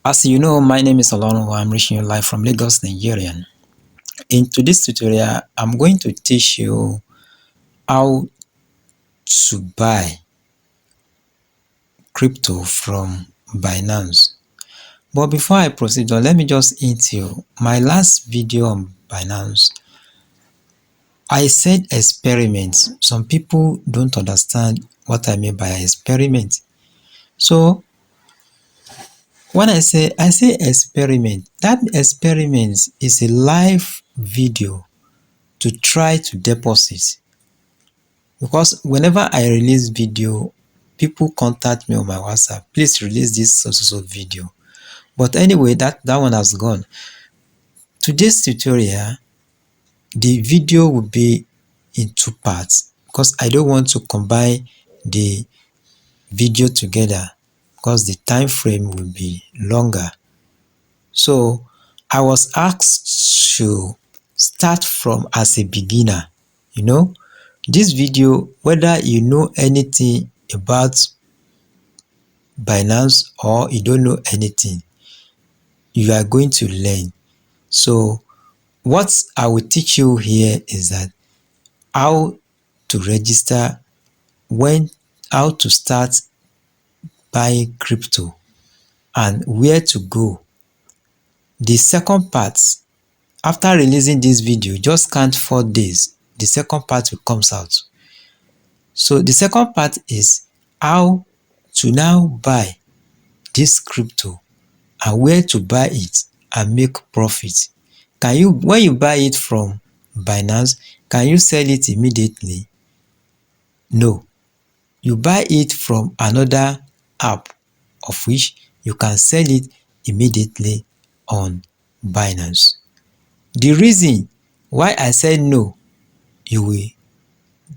As you know, my name is Olonwo. I'm reaching you live from Lagos, Nigeria. In today's tutorial, I'm going to teach you how to buy crypto from Binance. But before I proceed, let me just hint you, my last video on Binance, I said experiment. Some people don't understand what I mean by experiment. So when I say experiment, that experiment is a live video to try to deposit, because whenever I release video, people contact me on my WhatsApp, please release this so video. But anyway, that one has gone. Today's tutorial, the video will be in two parts because I don't want to combine the video together because the time frame will be longer. So I was asked to start from as a beginner. This video, whether you know anything about Binance or you don't know anything, you are going to learn. So what I will teach you here is that how to register, how to start buying crypto, and where to go. The second part, after releasing this video, just count 4 days, the second part will come out. So the second part is how to now buy this crypto and where to buy it and make profit. When you buy it from Binance, can you sell it immediately? No. You buy it from another app of which you can sell it immediately on Binance. The reason why I said no, you will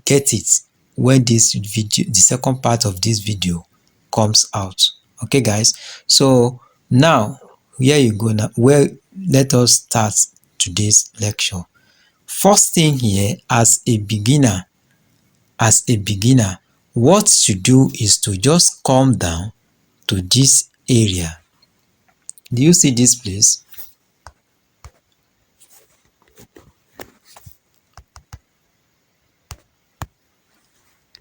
get it when the second part of this video comes out. Okay guys, so now here you go. Now let us start today's lecture. First thing here, as a beginner, what to do is to just come down to this area. Do you see this place?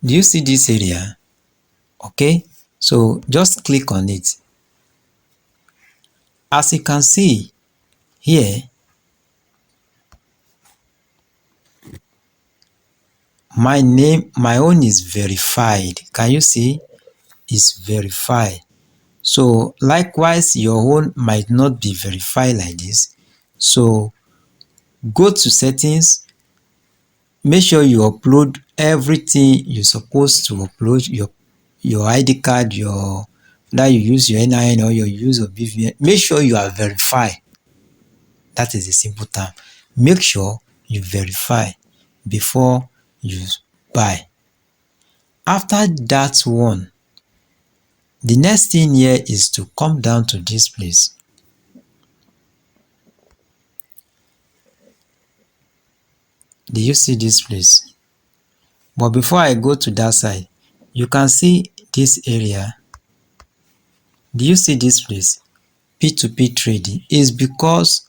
Do you see this area? Okay, so just click on it. As you can see here, my own is verified. Can you see? It's verified. So likewise, your own might not be verified like this. So go to settings, make sure you upload everything you're supposed to upload, your ID card, that you use your NIN or your use of BVN. Make sure you are verified. That is a simple term. Make sure you verify before you buy. After that one, the next thing here is to come down to this place. Do you see this place? But before I go to that side, you can see this area. Do you see this place? P2p trading is because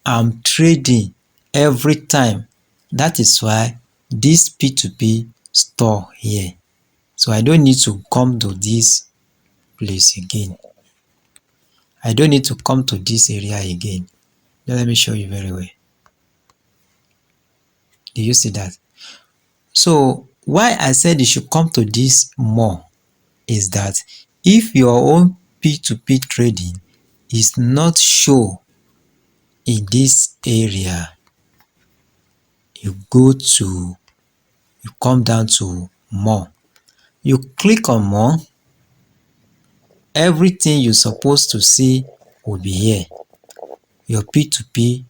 I'm trading every time. That is why this P2p store here. So I don't need to come to this place again. I don't need to come to this area again. Now let me show you very well. Do you see that? So why I said you should come to this more is that if your own P2P trading is not show in this area, you come down to more. You click on more, everything you're supposed to see will be here. Your P2P,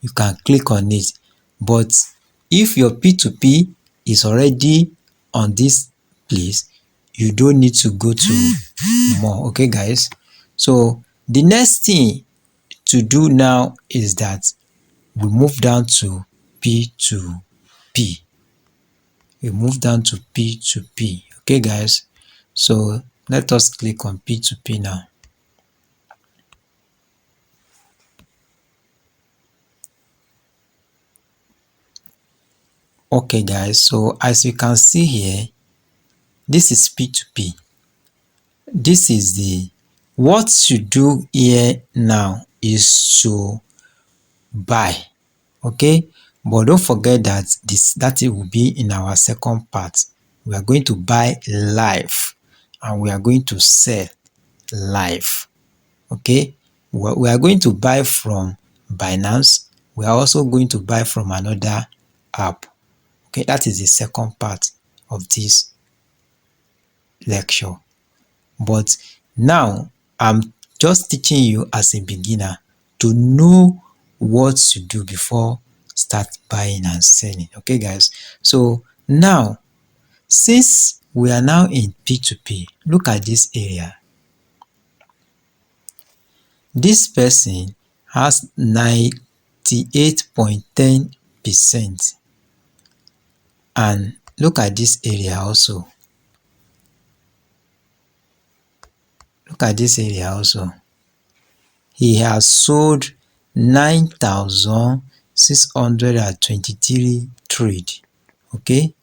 you can click on it. But if your P2P is already on this place, you don't need to go to more. Okay guys, so the next thing to do now is that we move down to P2P. We move down to P2P. Okay guys, so let us click on P2P now. Okay guys, so as you can see here, this is P2P. This is what you do here now is to buy, okay? But don't forget that that it will be in our second part. We are going to buy live and we are going to sell live, okay? We are going to buy from Binance. We are also going to buy from another app, okay? That is the second part of this lecture. But now I'm just teaching you as a beginner to know what to do before start buying and selling, okay guys? So now, since we are now in P2P, look at this area. This person has 98.10%, and look at this area also. Look at this area also. He has sold 9,623 trade, okay?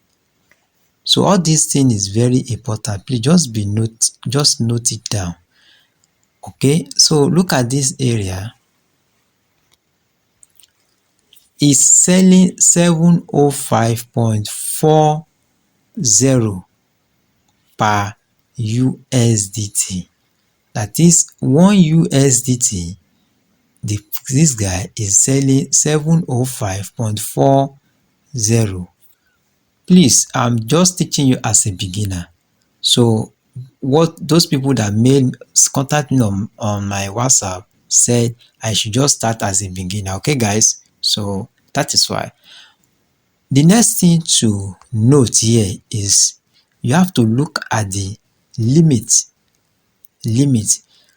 So all this thing is very important. Please just note it down, okay? So look at this area. Is selling 705.40 per USDT. That is 1 USDT. This guy is selling 705.40. Please, I'm just teaching you as a beginner. So what those people that contact me on my WhatsApp said I should just start as a beginner, okay guys? So that is why. The next thing to note here is you have to look at the limit.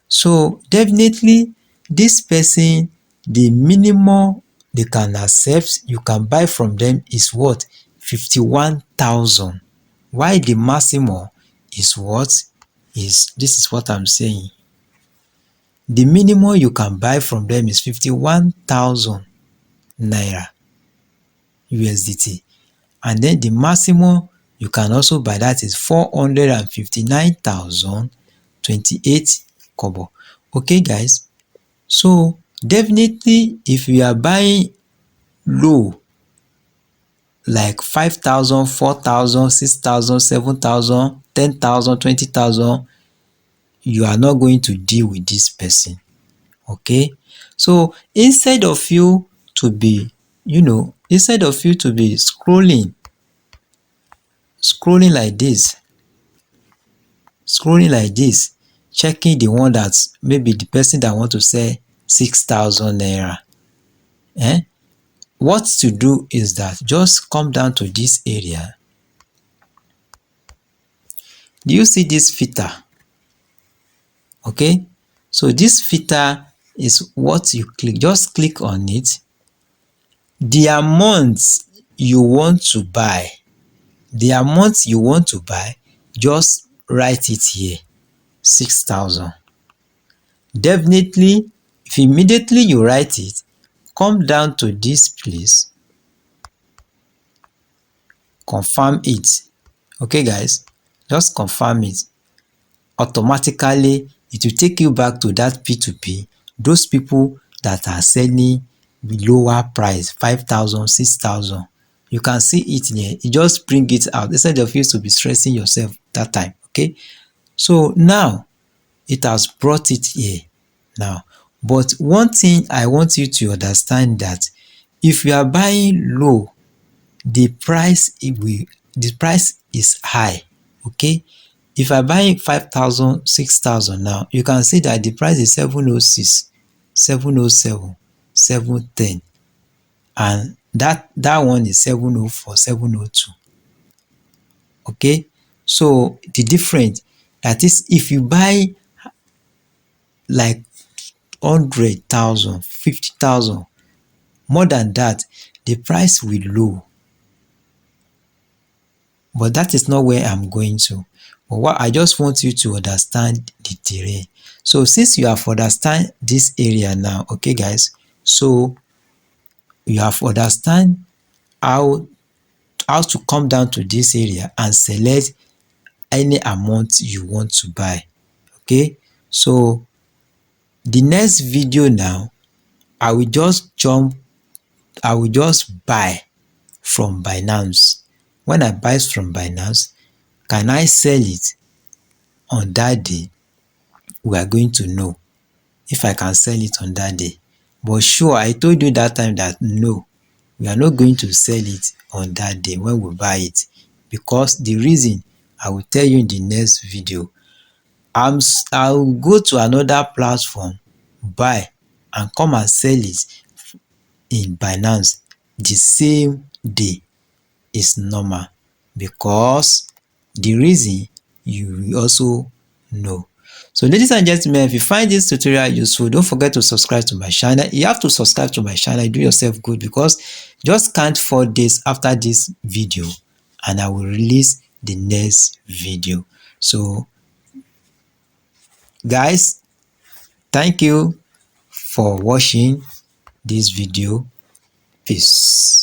So definitely this person, the minimum they can accept, you can buy from them is what? 51,000. Why the maximum is what? This is what I'm saying. The minimum you can buy from them is 51,000 naira USDT. And then the maximum you can also buy that is 459,028 kobo. Okay guys, so definitely if you are buying low like 5,000, 4,000, 6,000, 7,000, 10,000, 20,000, you are not going to deal with this person, okay? So instead of you to be scrolling like this, checking the one that's maybe the person that want to sell 6,000 naira, what to do is that just come down to this area. Do you see this filter? Okay, so this filter is what you click. Just click on it. The amount you want to buy, just write it here, 6,000. Definitely, if immediately you write it, come down to this place, confirm it. Okay guys, just confirm it. Automatically it will take you back to that P2P, those people that are selling lower price, 5,000, 6,000. You can see it here. You just bring it out instead of you to be stressing yourself that time, okay? So now it has brought it here now. But one thing I want you to understand, that if you are buying low, the price is high, okay? If I buy 5,000, 6,000 now, you can see that the price is 706, 707, 710, and that one is 704, 702. Okay, so the difference, that is, if you buy like 100,000, 50,000, more than that, the price will low. But that is not where I'm going to. But what I just want you to understand the terrain. So since you have understand this area now, okay guys, so you have understand how how to come down to this area and select any amount you want to buy. Okay, so the next video now, I will just buy from Binance. When I buy from Binance, can I sell it on that day? We are going to know if I can sell it on that day. But sure, I told you that time that no, we are not going to sell it on that day when we buy it, because the reason I will tell you in the next video. I will go to another platform, buy and come and sell it in Binance the same day. Is normal, because the reason you will also know. So ladies and gentlemen, if you find this tutorial useful, don't forget to subscribe to my channel. You have to subscribe to my channel, do yourself good, because just count 4 days after this video and I will release the next video. So guys, thank you for watching this video. Peace.